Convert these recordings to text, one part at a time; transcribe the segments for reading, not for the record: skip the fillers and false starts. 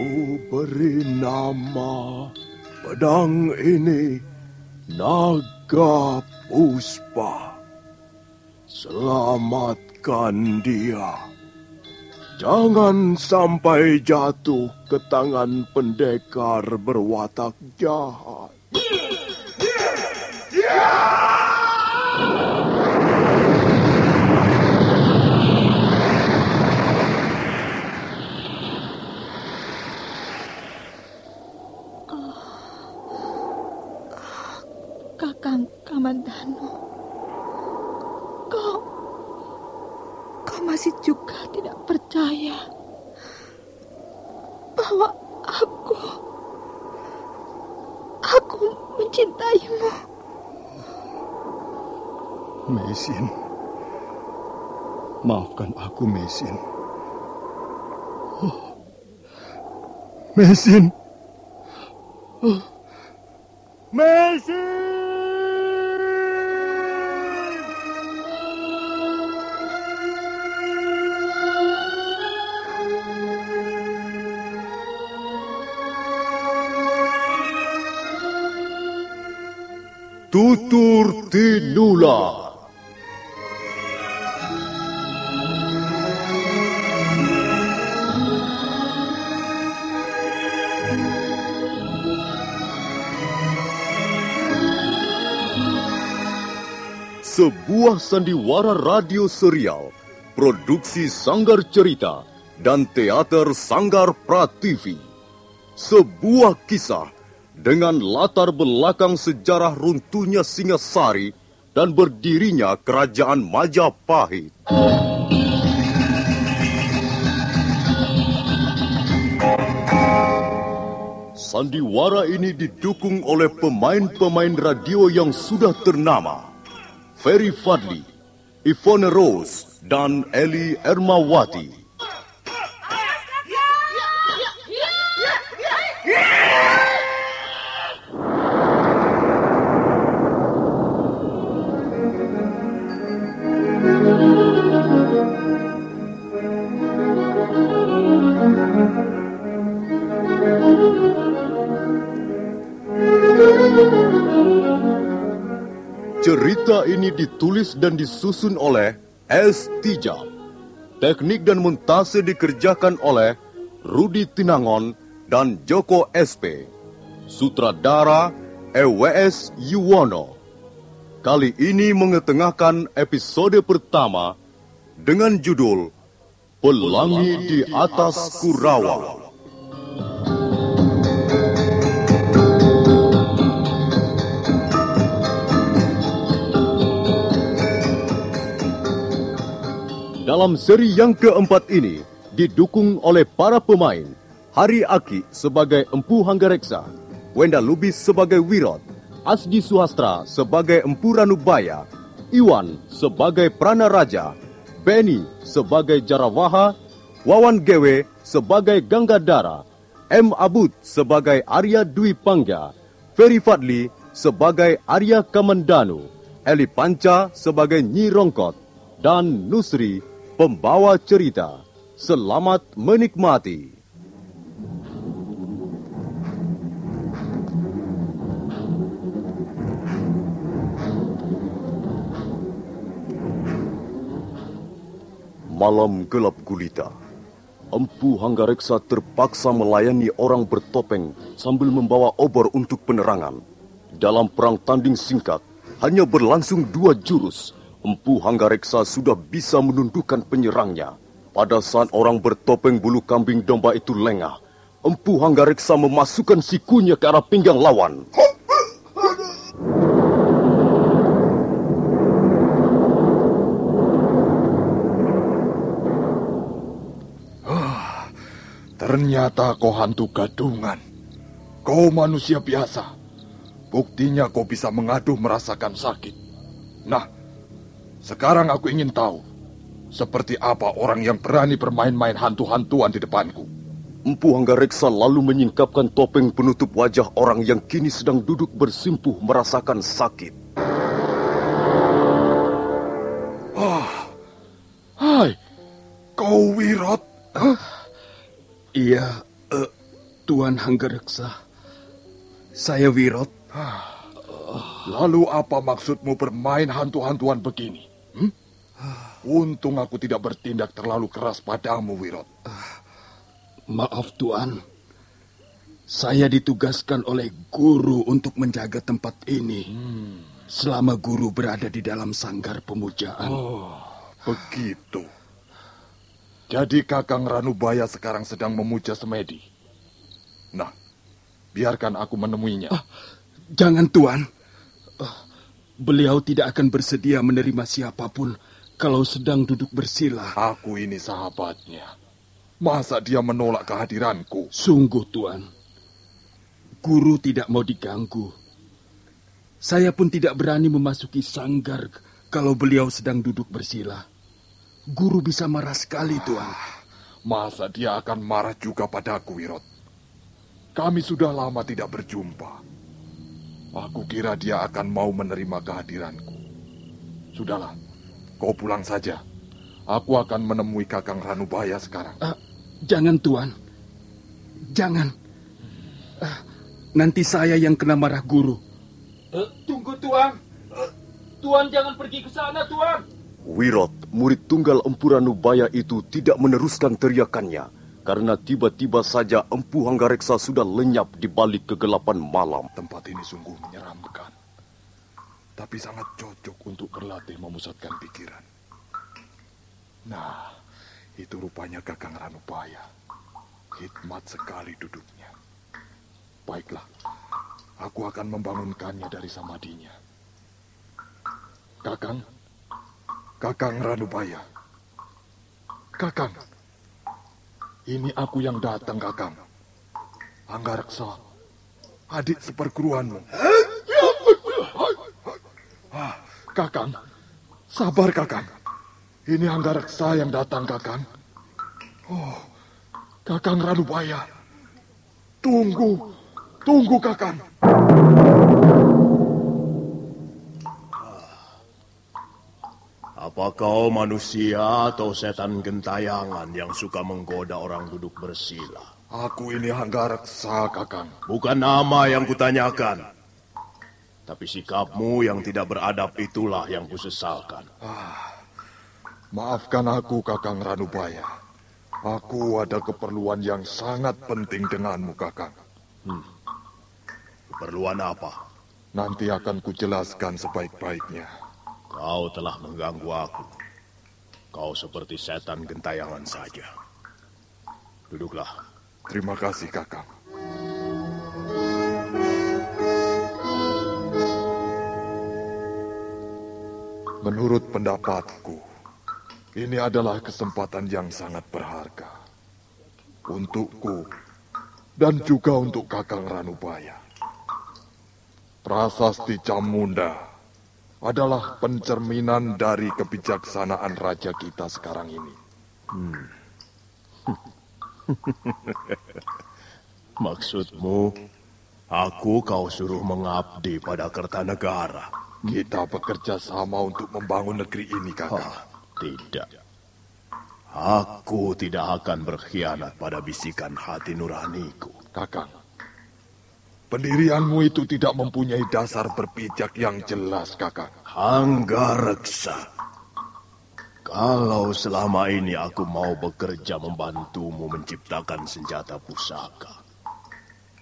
Ku beri nama pedang ini Naga Puspa. Selamatkan dia. Jangan sampai jatuh ke tangan pendekar berwatak jahat. Kakang Kamandanu, kau masih juga tidak percaya bahwa aku mencintaimu. Mesin, maafkan aku, Mesin. Mesin. Mesin! Tutur Tinula. Sebuah sandiwara radio serial, produksi Sanggar Cerita dan teater Sanggar Prativi. Sebuah kisah dengan latar belakang sejarah runtuhnya Singasari dan berdirinya Kerajaan Majapahit. Sandiwara ini didukung oleh pemain-pemain radio yang sudah ternama. Ferry Fadli, Ivone Rose, dan Eli Ermawati. Cerita ini ditulis dan disusun oleh S. Tijab. Teknik dan montase dikerjakan oleh Rudi Tinangon dan Joko SP. Sutradara EWS Yuwono. Kali ini mengetengahkan episode pertama dengan judul Pelangi di Atas Kurawa. Dalam seri yang keempat ini, didukung oleh para pemain, Hari Aki sebagai Empu Hanggareksa, Wenda Lubis sebagai Wirot, Asdi Suhastra sebagai Empu Ranubaya, Iwan sebagai Prana Raja, Benny sebagai Jarawaha, Wawan Gewe sebagai Ganggadara, M. Abud sebagai Arya Dwi Pangga, Ferry Fadli sebagai Arya Kamandanu, Eli Panca sebagai Nyi Rongkot, dan Nusri pembawa cerita. Selamat menikmati. Malam gelap gulita. Empu Hanggareksa terpaksa melayani orang bertopeng sambil membawa obor untuk penerangan. Dalam perang tanding singkat, hanya berlangsung 2 jurus. Empu Hanggareksa sudah bisa menundukkan penyerangnya. Pada saat orang bertopeng bulu kambing domba itu lengah, Empu Hanggareksa memasukkan sikunya ke arah pinggang lawan. Ternyata kau hantu gadungan. Kau manusia biasa. Buktinya kau bisa mengaduh merasakan sakit. Nah, sekarang aku ingin tahu, seperti apa orang yang berani bermain-main hantu-hantuan di depanku. Empu Hanggareksa lalu menyingkapkan topeng penutup wajah orang yang kini sedang duduk bersimpuh merasakan sakit. Hai, kau Wirot? Huh? Iya, Tuan Hanggareksa. Saya Wirot. Lalu apa maksudmu bermain hantu-hantuan begini? Untung aku tidak bertindak terlalu keras padamu, Wirot. Maaf Tuan, saya ditugaskan oleh guru untuk menjaga tempat ini selama guru berada di dalam sanggar pemujaan. Oh, begitu. Jadi Kakang Ranubaya sekarang sedang memuja Semedi. Nah, biarkan aku menemuinya. Jangan Tuan, beliau tidak akan bersedia menerima siapapun kalau sedang duduk bersila. Aku ini sahabatnya. Masa dia menolak kehadiranku? Sungguh Tuan, guru tidak mau diganggu. Saya pun tidak berani memasuki sanggar kalau beliau sedang duduk bersila. Guru bisa marah sekali Tuan. Masa dia akan marah juga padaku, Wirot? Kami sudah lama tidak berjumpa. Aku kira dia akan mau menerima kehadiranku. Sudahlah, kau pulang saja. Aku akan menemui Kakang Ranubaya sekarang. Jangan Tuan, jangan. Nanti saya yang kena marah guru. Tunggu Tuan. Tuan jangan pergi ke sana Tuan. Wirot, murid tunggal Empu Ranubaya itu tidak meneruskan teriakannya karena tiba-tiba saja Empu Hanggareksa sudah lenyap di balik kegelapan malam. Tempat ini sungguh menyeramkan, tapi sangat cocok untuk berlatih memusatkan pikiran. Nah, itu rupanya Kakang Ranubaya. Hikmat sekali duduknya. Baiklah, aku akan membangunkannya dari samadinya. Kakang Ranubaya. Kakang, ini aku yang datang, Kakang. Hanggareksa, adik seperguruanmu. Kakang, sabar Kakang. Ini Hanggareksa yang datang, Kakang. Oh, Kakang Ranubaya. Tunggu Kakang. Apa kau manusia atau setan gentayangan yang suka menggoda orang duduk bersila? Aku ini Hanggareksa, Kakang. Bukan nama yang kutanyakan. Tapi sikapmu yang tidak beradab itulah yang kusesalkan. Maafkan aku, Kakang Ranubaya. Aku ada keperluan yang sangat penting denganmu, Kakang. Keperluan apa? Nanti akan kujelaskan sebaik-baiknya. Kau telah mengganggu aku. Kau seperti setan gentayangan saja. Duduklah. Terima kasih, Kakang. Menurut pendapatku, ini adalah kesempatan yang sangat berharga. Untukku dan juga untuk Kakang Ranubaya. Prasasti Camunda adalah pencerminan dari kebijaksanaan raja kita sekarang ini. Maksudmu, aku kau suruh mengabdi pada Kertanegara? Kita bekerja sama untuk membangun negeri ini, Kakang. Tidak. Aku tidak akan berkhianat pada bisikan hati nuraniku. Kakang, pendirianmu itu tidak mempunyai dasar berpijak yang jelas, Kakang. Hanggareksa, kalau selama ini aku mau bekerja membantumu menciptakan senjata pusaka,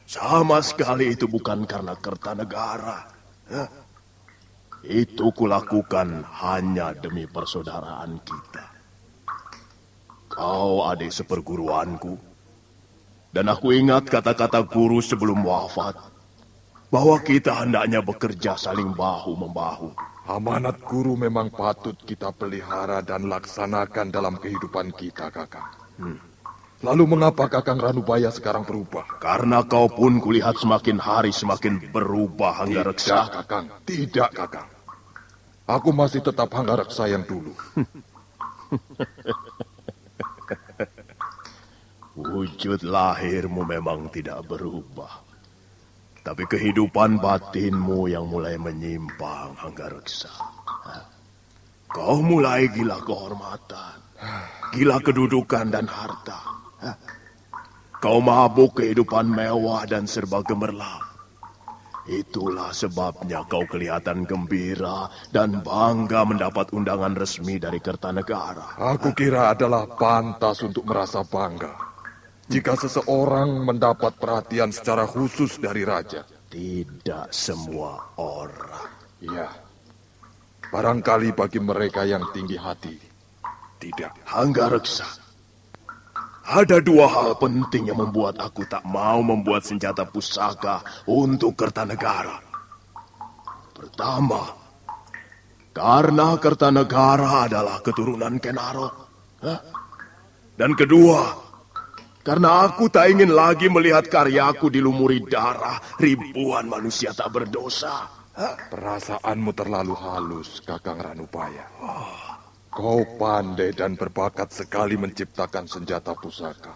sama sekali itu bukan karena Kertanegara. Itu kulakukan hanya demi persaudaraan kita. Kau adik seperguruanku, dan aku ingat kata-kata guru sebelum wafat, bahwa kita hendaknya bekerja saling bahu-membahu. Amanat guru memang patut kita pelihara dan laksanakan dalam kehidupan kita, Kakang. Lalu mengapa Kakang Ranubaya sekarang berubah? Karena kau pun kulihat semakin hari semakin berubah, Hanggareksa. Tidak, Kakang. Tidak, Kakang. Aku masih tetap Hanggareksa yang dulu. Wujud lahirmu memang tidak berubah. Tapi kehidupan batinmu yang mulai menyimpang, Hanggareksa. Kau mulai gila kehormatan, gila kedudukan dan harta. Kau mabuk kehidupan mewah dan serba gemerlap. Itulah sebabnya kau kelihatan gembira dan bangga mendapat undangan resmi dari Kertanegara. Aku kira adalah pantas untuk merasa bangga jika seseorang mendapat perhatian secara khusus dari raja. Tidak semua orang. Ya, barangkali bagi mereka yang tinggi hati, tidak. Hanggareksa, ada dua hal penting yang membuat aku tak mau membuat senjata pusaka untuk Kertanegara. Pertama, karena Kertanegara adalah keturunan Kenarok. Dan kedua, karena aku tak ingin lagi melihat karyaku dilumuri darah ribuan manusia tak berdosa. Perasaanmu terlalu halus, Kakang Ranubaya. Kau pandai dan berbakat sekali menciptakan senjata pusaka.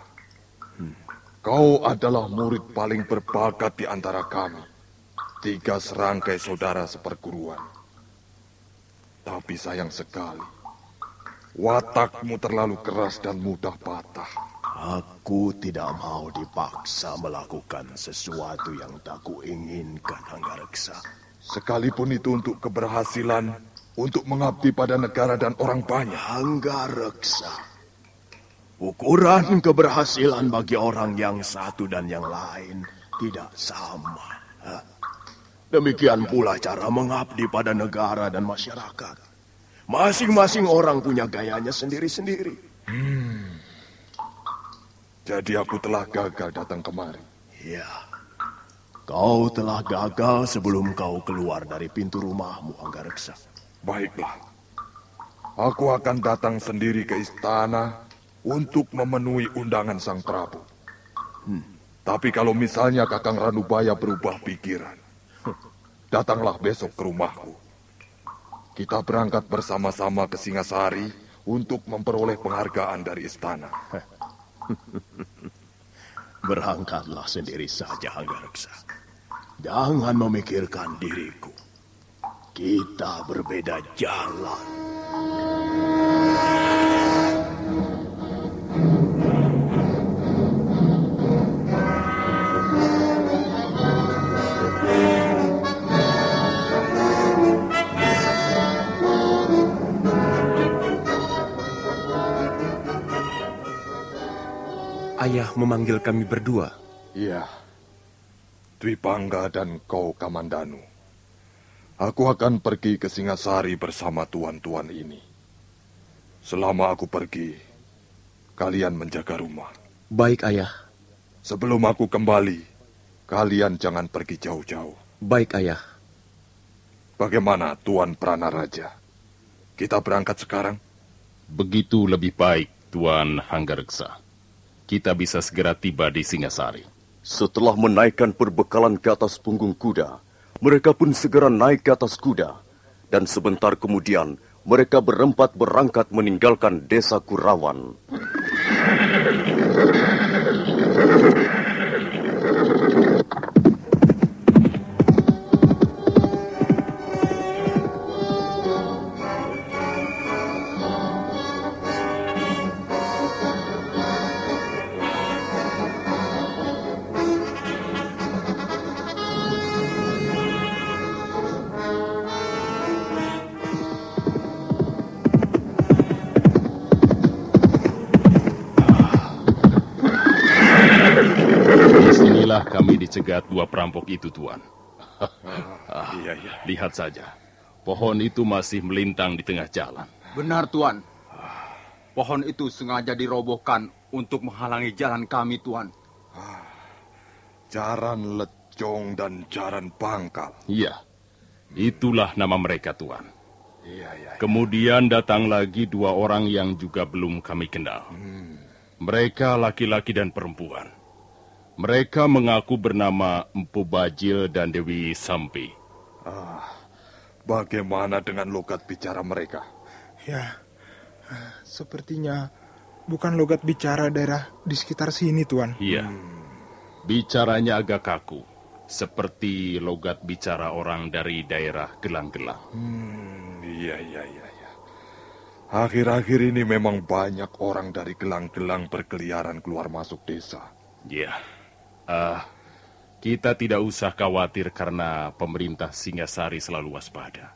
Kau adalah murid paling berbakat di antara kami. 3 serangkai saudara seperguruan. Tapi sayang sekali, watakmu terlalu keras dan mudah patah. Aku tidak mau dipaksa melakukan sesuatu yang tak kuinginkan, Hanggareksa. Sekalipun itu untuk keberhasilan, untuk mengabdi pada negara dan orang banyak. Hanggareksa, ukuran keberhasilan bagi orang yang satu dan yang lain tidak sama. Demikian pula cara mengabdi pada negara dan masyarakat. Masing-masing orang punya gayanya sendiri-sendiri. Jadi aku telah gagal datang kemari. Ya, kau telah gagal sebelum kau keluar dari pintu rumahmu, Hanggareksa. Baiklah, aku akan datang sendiri ke istana untuk memenuhi undangan Sang Prabu. Tapi kalau misalnya Kakang Ranubaya berubah pikiran, datanglah besok ke rumahku. Kita berangkat bersama-sama ke Singasari untuk memperoleh penghargaan dari istana. Berangkatlah sendiri saja, Hanggareksa. Jangan memikirkan diriku. Kita berbeda jalan. Ayah memanggil kami berdua. Iya, Dwi Pangga dan kau Kamandanu. Aku akan pergi ke Singasari bersama tuan-tuan ini. Selama aku pergi, kalian menjaga rumah. Baik, Ayah. Sebelum aku kembali, kalian jangan pergi jauh-jauh. Baik, Ayah. Bagaimana Tuan Pranaraja? Kita berangkat sekarang? Begitu lebih baik, Tuan Hanggareksa. Kita bisa segera tiba di Singasari. Setelah menaikkan perbekalan ke atas punggung kuda, mereka pun segera naik ke atas kuda. Dan sebentar kemudian, mereka berempat berangkat meninggalkan desa Kurawan. Disinilah kami dicegat 2 perampok itu, Tuan. Iya. Lihat saja, pohon itu masih melintang di tengah jalan. Benar, Tuan. Pohon itu sengaja dirobohkan untuk menghalangi jalan kami, Tuan. Jaran Lecong dan Jaran Bangkal. Iya, itulah nama mereka, Tuan. Iya. Kemudian datang lagi 2 orang yang juga belum kami kenal. Mereka laki-laki dan perempuan. Mereka mengaku bernama Empu Bajil dan Dewi Sampi. Bagaimana dengan logat bicara mereka? Ya, sepertinya bukan logat bicara daerah di sekitar sini, Tuan. Iya, bicaranya agak kaku, seperti logat bicara orang dari daerah Gelang-Gelang. Iya. Akhir-akhir ini memang banyak orang dari Gelang-Gelang berkeliaran keluar masuk desa. Ya, kita tidak usah khawatir karena pemerintah Singasari selalu waspada.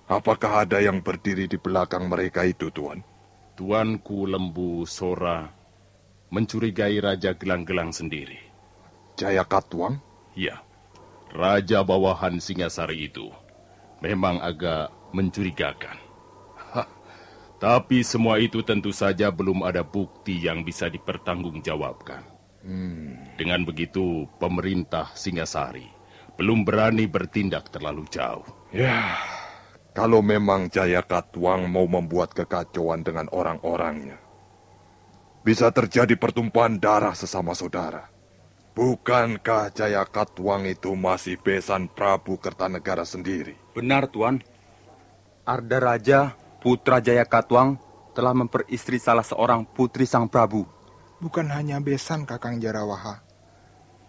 Apakah ada yang berdiri di belakang mereka itu, Tuan? Tuanku Lembu Sora mencurigai Raja Gelang-Gelang sendiri. Jayakatwang? Ya, Raja bawahan Singasari itu memang agak mencurigakan. Tapi semua itu tentu saja belum ada bukti yang bisa dipertanggungjawabkan. Dengan begitu, pemerintah Singasari belum berani bertindak terlalu jauh. Ya, kalau memang Jayakatwang mau membuat kekacauan dengan orang-orangnya, bisa terjadi pertumpahan darah sesama saudara. Bukankah Jayakatwang itu masih besan Prabu Kertanegara sendiri? Benar, Tuan. Arda Raja, putra Jayakatwang, telah memperistri salah seorang putri sang Prabu. Bukan hanya besan Kakang Jarawaha.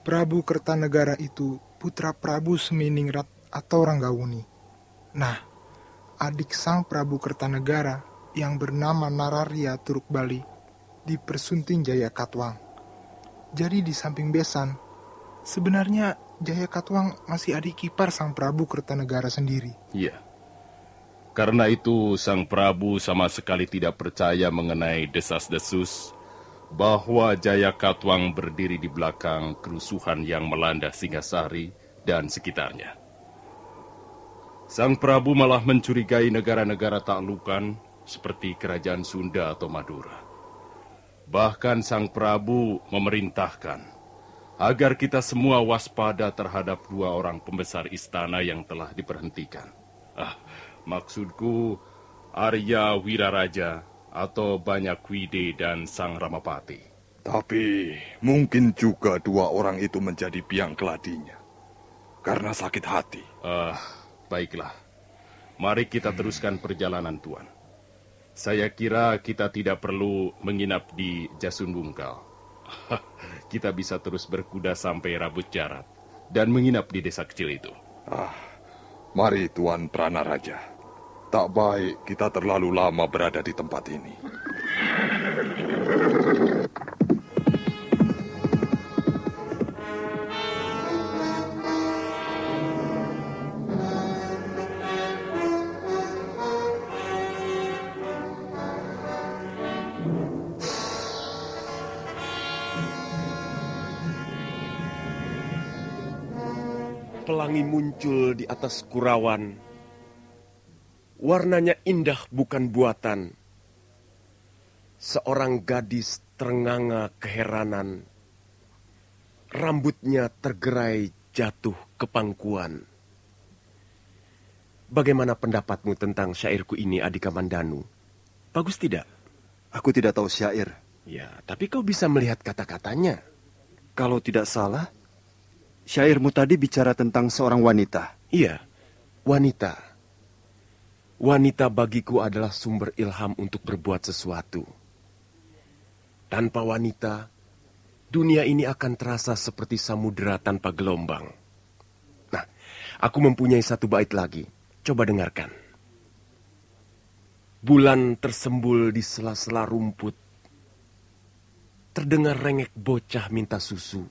Prabu Kertanegara itu putra Prabu Seminingrat atau Ranggawuni. Nah, adik sang Prabu Kertanegara yang bernama Nararya Turuk Bali dipersunting Jayakatwang. Jadi di samping besan, sebenarnya Jayakatwang masih adik ipar sang Prabu Kertanegara sendiri. Iya. Karena itu sang Prabu sama sekali tidak percaya mengenai desas-desus bahwa Jayakatwang berdiri di belakang kerusuhan yang melanda Singasari dan sekitarnya. Sang Prabu malah mencurigai negara-negara taklukan seperti Kerajaan Sunda atau Madura. Bahkan sang Prabu memerintahkan agar kita semua waspada terhadap 2 orang pembesar istana yang telah diberhentikan. Maksudku Arya Wiraraja atau Banyakwide dan Sang Ramapati. Tapi mungkin juga 2 orang itu menjadi biang keladinya karena sakit hati. Baiklah. Mari kita teruskan perjalanan, Tuan. Saya kira kita tidak perlu menginap di Jasundungkal. Kita bisa terus berkuda sampai Rabut Jarat dan menginap di desa kecil itu. Mari, Tuan Pranaraja. Tak baik kita terlalu lama berada di tempat ini. Pelangi muncul di atas Kurawan. Warnanya indah bukan buatan. Seorang gadis terenganga keheranan. Rambutnya tergerai jatuh ke pangkuan. Bagaimana pendapatmu tentang syairku ini, Adhika Mandanu? Bagus tidak? Aku tidak tahu syair. Ya, tapi kau bisa melihat kata-katanya. Kalau tidak salah, syairmu tadi bicara tentang seorang wanita. Iya, wanita. Wanita bagiku adalah sumber ilham untuk berbuat sesuatu. Tanpa wanita, dunia ini akan terasa seperti samudera tanpa gelombang. Nah, aku mempunyai satu bait lagi. Coba dengarkan. Bulan tersembul di sela-sela rumput. Terdengar rengek bocah minta susu.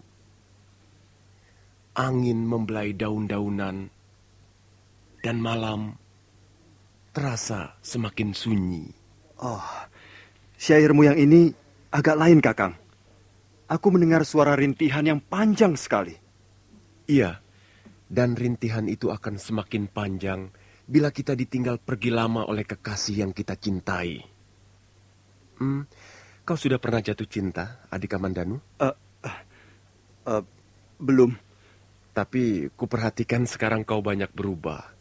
Angin membelai daun-daunan. Dan malam terasa semakin sunyi. Syairmu yang ini agak lain, Kakang. Aku mendengar suara rintihan yang panjang sekali. Iya, dan rintihan itu akan semakin panjang bila kita ditinggal pergi lama oleh kekasih yang kita cintai. Kau sudah pernah jatuh cinta, Adhika Mandanu? Belum. Tapi kuperhatikan sekarang kau banyak berubah.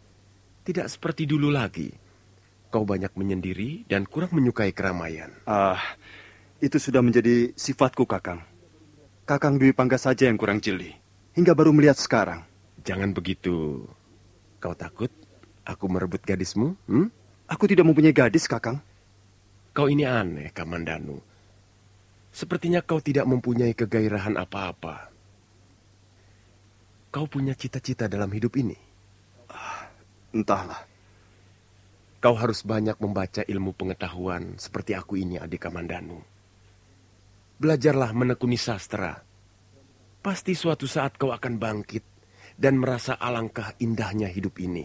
Tidak seperti dulu lagi. Kau banyak menyendiri dan kurang menyukai keramaian. Itu sudah menjadi sifatku, Kakang. Kakang Dwi Pangga saja yang kurang jeli. Hingga baru melihat sekarang. Jangan begitu. Kau takut aku merebut gadismu? Aku tidak mempunyai gadis, Kakang. Kau ini aneh, Kamandanu. Sepertinya kau tidak mempunyai kegairahan apa-apa. Kau punya cita-cita dalam hidup ini? Entahlah. Kau harus banyak membaca ilmu pengetahuan seperti aku ini, Adhika Mandanu. belajarlah menekuni sastra. Pasti suatu saat kau akan bangkit dan merasa alangkah indahnya hidup ini.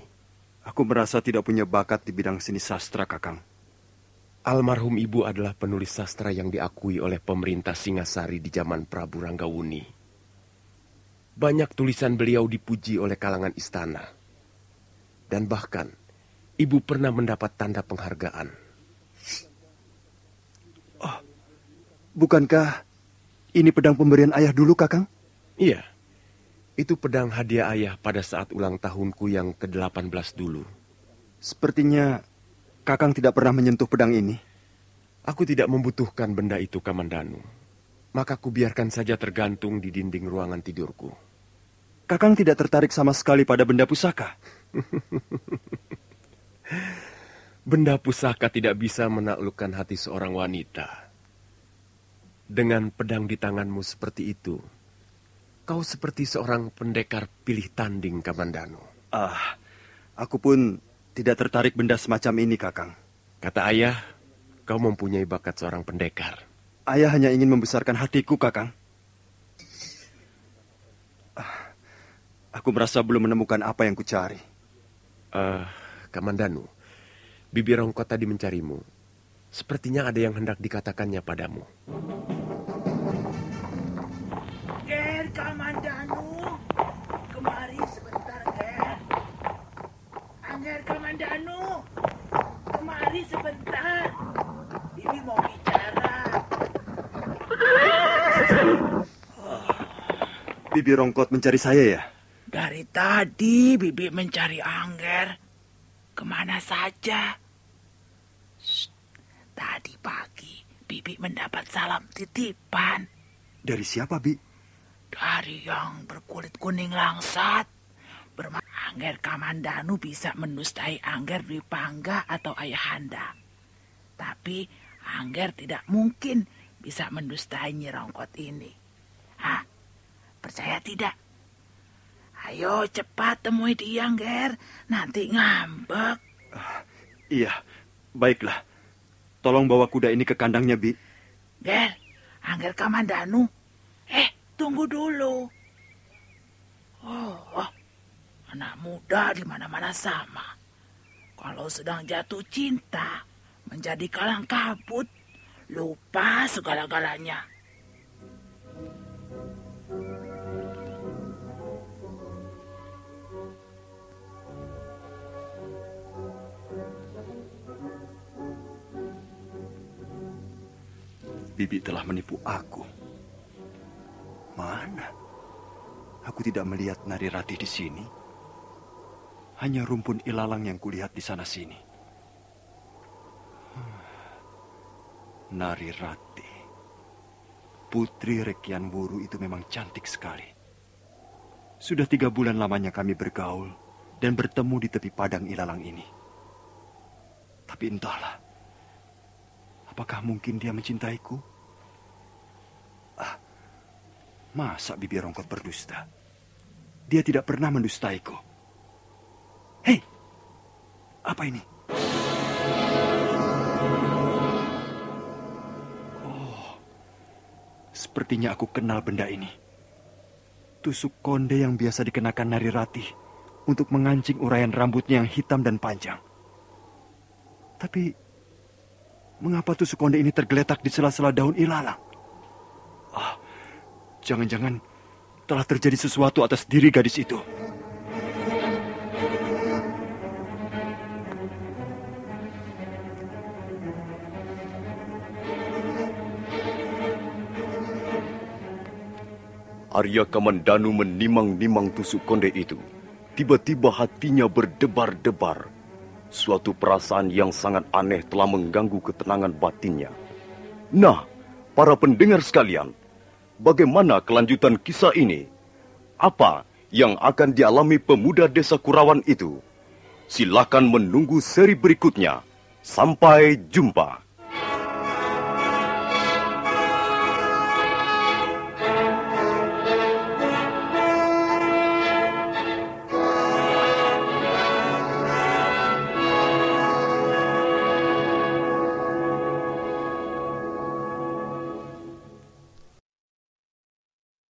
Aku merasa tidak punya bakat di bidang seni sastra, Kakang. Almarhum ibu adalah penulis sastra yang diakui oleh pemerintah Singasari di zaman Prabu Ranggawuni. Banyak tulisan beliau dipuji oleh kalangan istana. Dan bahkan, ibu pernah mendapat tanda penghargaan. Oh, bukankah ini pedang pemberian ayah dulu, Kakang? Iya, itu pedang hadiah ayah pada saat ulang tahunku yang ke-18 dulu. Sepertinya Kakang tidak pernah menyentuh pedang ini. Aku tidak membutuhkan benda itu, Kamandanu. Maka ku biarkan saja tergantung di dinding ruangan tidurku. Kakang tidak tertarik sama sekali pada benda pusaka? Benda pusaka tidak bisa menaklukkan hati seorang wanita. Dengan pedang di tanganmu seperti itu, kau seperti seorang pendekar pilih tanding, Kamandanu. Aku pun tidak tertarik benda semacam ini, Kakang. Kata ayah, kau mempunyai bakat seorang pendekar. Ayah hanya ingin membesarkan hatiku, Kakang. Aku merasa belum menemukan apa yang kucari. Kamandanu, Bibi Rongkot tadi mencarimu. Sepertinya ada yang hendak dikatakannya padamu. Ger, Kamandanu, kemari sebentar, Ger. Angger, Kamandanu, kemari sebentar. Bibi mau bicara. Bibi Rongkot mencari saya ya? Dari tadi Bibi mencari Angger. Kemana saja? Shh. Tadi pagi Bibi mendapat salam titipan. Dari siapa, Bi? Dari yang berkulit kuning langsat. Angger Kamandanu bisa mendustai Angger Dwi Pangga atau Ayahanda. Tapi Angger tidak mungkin bisa mendustai Nyi Rongkot ini. Percaya tidak? Ayo cepat temui dia, Angger. Nanti ngambek. Iya, baiklah. Tolong bawa kuda ini ke kandangnya, Bi. Ger, Angger Kamandanu. Tunggu dulu. Anak muda di mana-mana sama. Kalau sedang jatuh cinta, menjadi kalang kabut, lupa segala-galanya. Bibi telah menipu aku. Mana? Aku tidak melihat Nari Ratih di sini. Hanya rumpun ilalang yang kulihat di sana-sini. Nari Ratih. Putri Rekian Wuru itu memang cantik sekali. Sudah 3 bulan lamanya kami bergaul dan bertemu di tepi padang ilalang ini. Tapi entahlah. Apakah mungkin dia mencintaiku? Masa Bibi Rongkot berdusta? Dia tidak pernah mendustaiku. Hei, apa ini? Sepertinya aku kenal benda ini. Tusuk konde yang biasa dikenakan Nari Ratih untuk mengancing uraian rambutnya yang hitam dan panjang. Tapi mengapa tusuk konde ini tergeletak di sela-sela daun ilalang? Jangan-jangan telah terjadi sesuatu atas diri gadis itu. Arya Kamandanu menimang-nimang tusuk konde itu. Tiba-tiba hatinya berdebar-debar. Suatu perasaan yang sangat aneh telah mengganggu ketenangan batinnya. Nah, para pendengar sekalian, bagaimana kelanjutan kisah ini? Apa yang akan dialami pemuda desa Kurawan itu? Silakan menunggu seri berikutnya. Sampai jumpa.